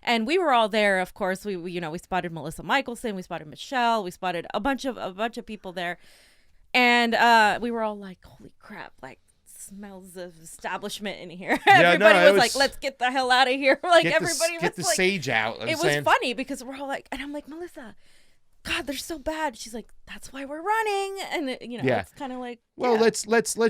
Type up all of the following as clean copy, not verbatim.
And we were all there, of course. We spotted Melissa Michelson, we spotted Michelle, we spotted a bunch of people there. And we were all like, holy crap, like, smells of establishment in here. Everybody was like, let's get the hell out of here. Like, everybody get the like, sage out. It was funny because we're all like, and I'm like, Melissa, God, they're so bad. She's like, that's why we're running. And it's kind of like, well, let's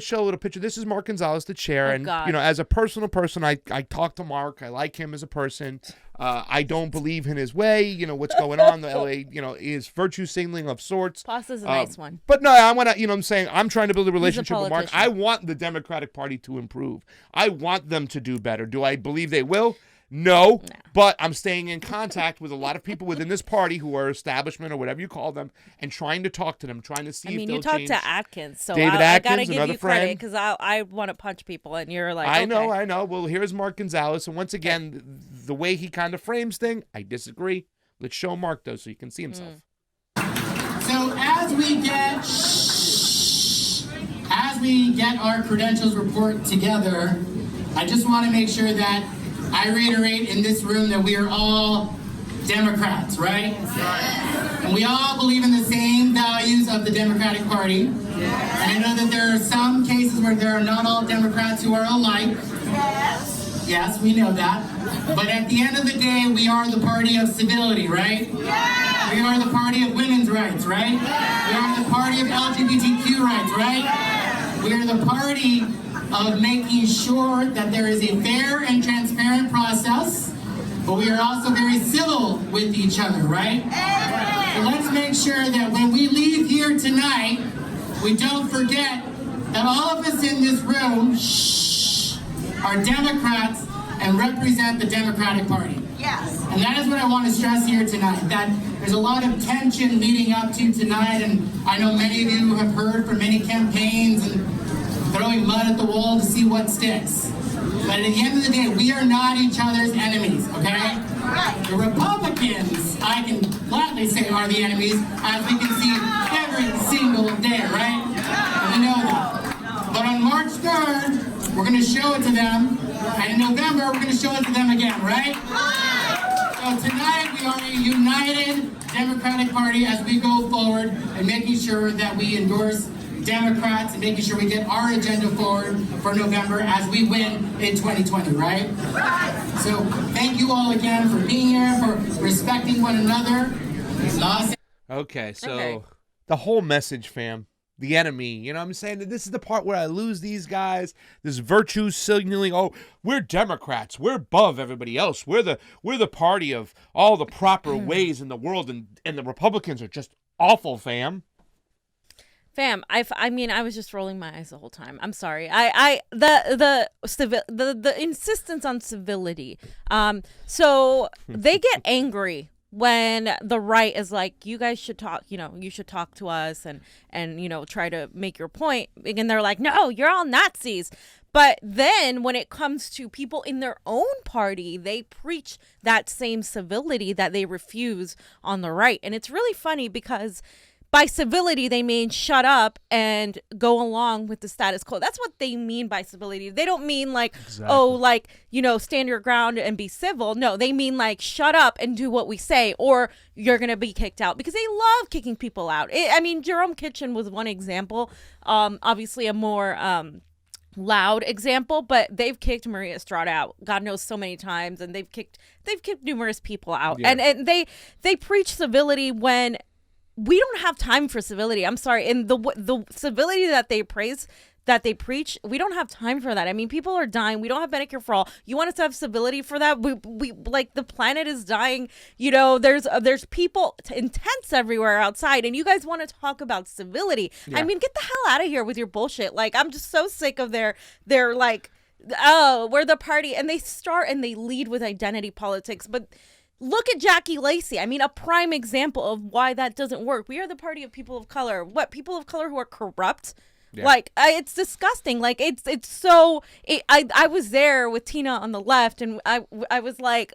show a little picture. This is Mark Gonzalez, the chair, and God. As a personal person, I talk to Mark. I like him as a person. I don't believe in his way. What's going on? The LA, is virtue signaling of sorts. Pasta's a nice one. But no, I want to. I'm saying I'm trying to build a relationship with Mark. I want the Democratic Party to improve. I want them to do better. Do I believe they will? No, but I'm staying in contact with a lot of people within this party who are establishment or whatever you call them, and trying to talk to them, trying to see if they'll change. I mean, you talked to Atkins, so David I Atkins, gotta give another you friend. credit because I want to punch people, and you're like, I know. Well, here's Mark Gonzalez, and once again, the way he kind of frames things, I disagree. Let's show Mark though, so he can see himself. So as we get our credentials report together, I just want to make sure that I reiterate in this room that we are all Democrats, right? Yes. And we all believe in the same values of the Democratic Party. Yes. And I know that there are some cases where there are not all Democrats who are alike. Yes. Yes, we know that. But at the end of the day, we are the party of civility, right? Yes. We are the party of women's rights, right? Yes. We are the party of LGBTQ rights, right? Yes. We are the party of making sure that there is a fair and transparent process, but we are also very civil with each other, right? So let's make sure that when we leave here tonight, we don't forget that all of us in this room are Democrats and represent the Democratic Party. Yes. And that is what I want to stress here tonight, that there's a lot of tension leading up to tonight, and I know many of you have heard from many campaigns and throwing mud at the wall to see what sticks. But at the end of the day, we are not each other's enemies, okay? The Republicans, I can gladly say, are the enemies, as we can see every single day, right? And we know that. But on March 3rd, we're going to show it to them, and in November, we're going to show it to them again, right? So tonight, we are a united Democratic Party as we go forward and making sure that we endorse Democrats and making sure we get our agenda forward for November as we win in 2020, right? So thank you all again for being here, for respecting one another. Okay, so the whole message, fam, the enemy, I'm saying that this is the part where I lose these guys, this virtue signaling, oh, we're Democrats, we're above everybody else, we're the party of all the proper ways in the world, and the Republicans are just awful, fam. Fam, I mean, I was just rolling my eyes the whole time. I'm sorry. The insistence on civility. So they get angry when the right is like, you guys should talk, you should talk to us and try to make your point. And they're like, no, you're all Nazis. But then when it comes to people in their own party, they preach that same civility that they refuse on the right. And it's really funny because by civility, they mean shut up and go along with the status quo. That's what they mean by civility. They don't mean like, stand your ground and be civil. No, they mean like shut up and do what we say or you're going to be kicked out, because they love kicking people out. Jerome Kitchen was one example, obviously a more loud example, but they've kicked Maria Estrada out, God knows, so many times, and they've kicked numerous people out. Yeah. And they preach civility when we don't have time for civility. I'm sorry. And the civility that they preach, we don't have time for that. I mean, people are dying. We don't have Medicare for all. You want us to have civility for that? We like, the planet is dying. There's people in tents everywhere outside, and you guys want to talk about civility. Yeah. I mean, get the hell out of here with your bullshit. Like, I'm just so sick of their like, oh, we're the party. And they start and they lead with identity politics. But look at Jackie Lacey. I mean, a prime example of why that doesn't work. We are the party of people of color. What, people of color who are corrupt? Yeah. Like, it's disgusting. Like, it's so. I was there with Tina on the left, and I was like,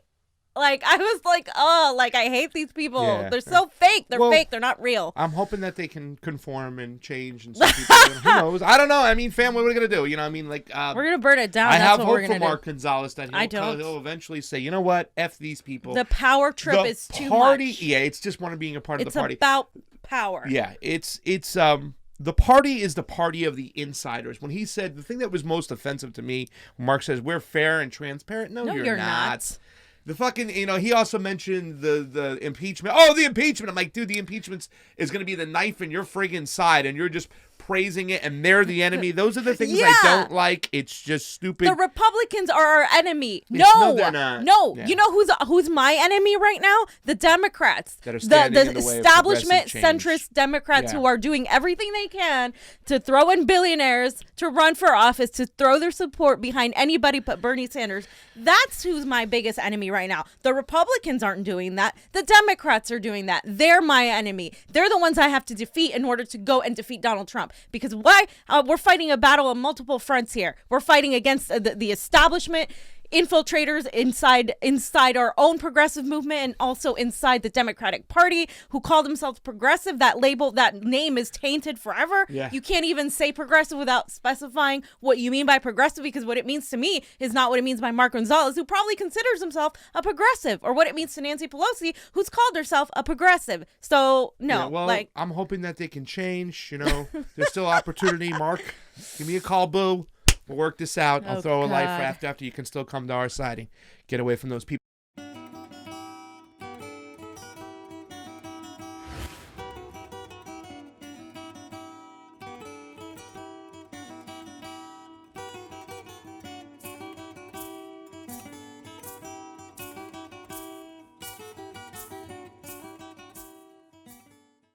Like, I was like, oh, like, I hate these people. Yeah. They're so fake. They're fake. They're not real. I'm hoping that they can conform and change and some people, who knows? I don't know. I mean, fam, what are we going to do? You know, I mean, like... we're going to burn it down. I That's have what hope we're for gonna Mark do. Gonzalez that I don't. he'll eventually say, you know what? F these people. The power trip is too much. Yeah, it's just one of being a part of the party. It's about power. Yeah, it's the party is the party of the insiders. When he said, the thing that was most offensive to me, Mark says, we're fair and transparent. No, you're not. The fucking, he also mentioned the impeachment. Oh, the impeachment. I'm like, dude, the impeachment is going to be the knife in your friggin' side, and you're just praising it, and they're the enemy. Those are the things I don't like. It's just stupid. The Republicans are our enemy. No, they're not. No. Yeah. You know who's my enemy right now? The Democrats. That are standing in the way of establishment progressive change. centrist Democrats who are doing everything they can to throw in billionaires to run for office, to throw their support behind anybody but Bernie Sanders. That's who's my biggest enemy right now. The Republicans aren't doing that. The Democrats are doing that. They're my enemy. They're the ones I have to defeat in order to go and defeat Donald Trump. Because why? We're fighting a battle on multiple fronts here. We're fighting against the establishment, infiltrators inside our own progressive movement, and also inside the Democratic Party who call themselves progressive. That name is tainted forever. Yeah. You can't even say progressive without specifying what you mean by progressive, because what it means to me is not what it means by Mark Gonzalez, who probably considers himself a progressive, or what it means to Nancy Pelosi, who's called herself a progressive. So no, I'm hoping that they can change. There's still opportunity. Mark, give me a call, boo. We'll work this out. I'll throw a life raft after. You can still come to our side and get away from those people.